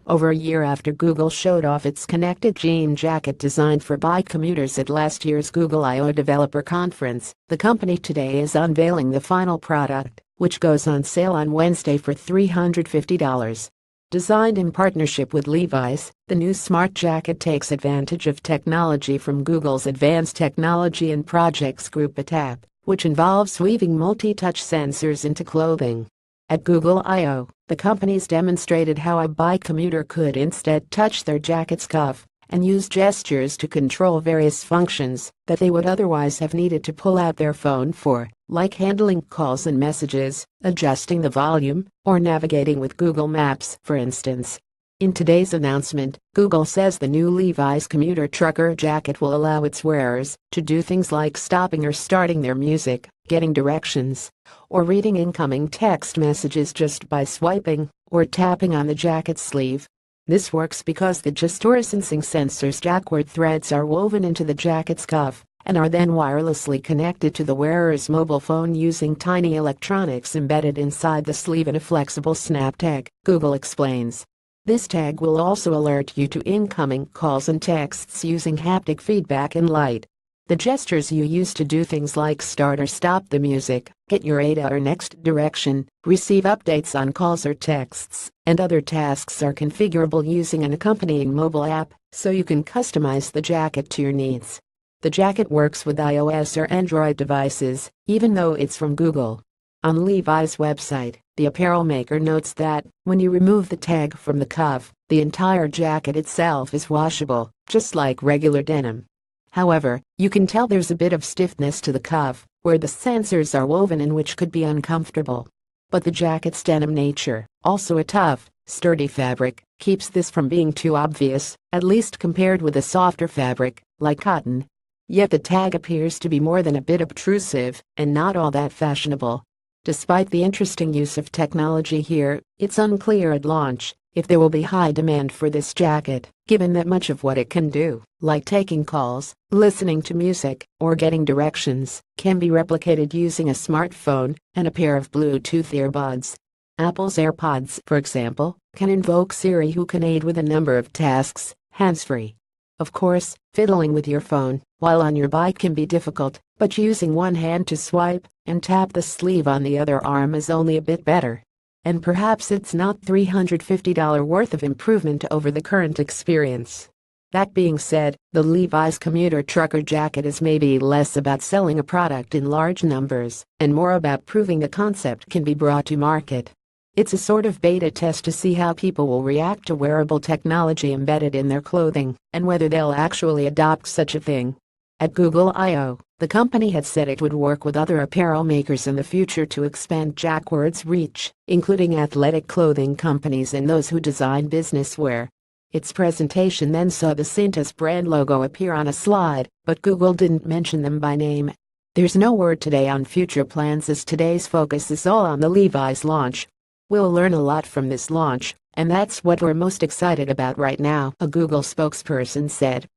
Over a year after Google showed off its connected jean jacket designed for bike commuters at last year's Google I/O Developer Conference, the company today is unveiling the final product, which goes on sale on Wednesday for $350. Designed in partnership with Levi's, the new smart jacket takes advantage of technology from Google's Advanced Technology and Projects Group ATAP, which involves weaving multi-touch sensors into clothing. At Google I/O, the companies demonstrated how a bike commuter could instead touch their jacket's cuff and use gestures to control various functions that they would otherwise have needed to pull out their phone for, like handling calls and messages, adjusting the volume, or navigating with Google Maps, for instance. In today's announcement, Google says the new Levi's commuter trucker jacket will allow its wearers to do things like stopping or starting their music, getting directions, or reading incoming text messages just by swiping or tapping on the jacket sleeve. This works because the gesture-sensing sensor's jackward threads are woven into the jacket's cuff and are then wirelessly connected to the wearer's mobile phone using tiny electronics embedded inside the sleeve in a flexible snap tag, Google explains. This tag will also alert you to incoming calls and texts using haptic feedback and light. The gestures you use to do things like start or stop the music, get your ADA or next direction, receive updates on calls or texts, and other tasks are configurable using an accompanying mobile app, so you can customize the jacket to your needs. The jacket works with iOS or Android devices, even though it's from Google. On Levi's website, the apparel maker notes that, when you remove the tag from the cuff, the entire jacket itself is washable, just like regular denim. However, you can tell there's a bit of stiffness to the cuff, where the sensors are woven in, which could be uncomfortable. But the jacket's denim nature, also a tough, sturdy fabric, keeps this from being too obvious, at least compared with a softer fabric, like cotton. Yet the tag appears to be more than a bit obtrusive, and not all that fashionable. Despite the interesting use of technology here, it's unclear at launch if there will be high demand for this jacket, given that much of what it can do, like taking calls, listening to music, or getting directions, can be replicated using a smartphone and a pair of Bluetooth earbuds. Apple's AirPods, for example, can invoke Siri, who can aid with a number of tasks, hands-free. Of course, fiddling with your phone while on your bike can be difficult, but using one hand to swipe and tap the sleeve on the other arm is only a bit better. And perhaps it's not $350 worth of improvement over the current experience. That being said, the Levi's commuter trucker jacket is maybe less about selling a product in large numbers and more about proving the concept can be brought to market. It's a sort of beta test to see how people will react to wearable technology embedded in their clothing and whether they'll actually adopt such a thing. At Google I/O, the company had said it would work with other apparel makers in the future to expand Jackward's reach, including athletic clothing companies and those who design business wear. Its presentation then saw the Cintas brand logo appear on a slide, but Google didn't mention them by name. There's no word today on future plans, as today's focus is all on the Levi's launch. We'll learn a lot from this launch, and that's what we're most excited about right now, a Google spokesperson said.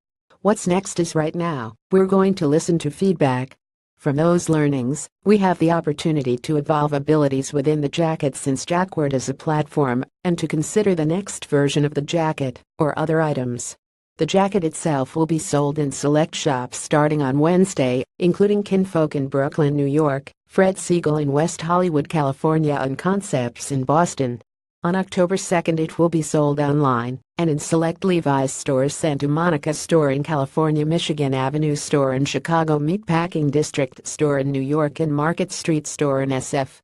What's next is right now, we're going to listen to feedback. From those learnings, we have the opportunity to evolve abilities within the jacket since Jackward is a platform, and to consider the next version of the jacket, or other items. The jacket itself will be sold in select shops starting on Wednesday, including Kinfolk in Brooklyn, New York, Fred Segal in West Hollywood, California, and Concepts in Boston. On October 2nd it will be sold online, and in select Levi's stores: Santa Monica store in California, Michigan Avenue store in Chicago, Meatpacking District store in New York, and Market Street store in SF.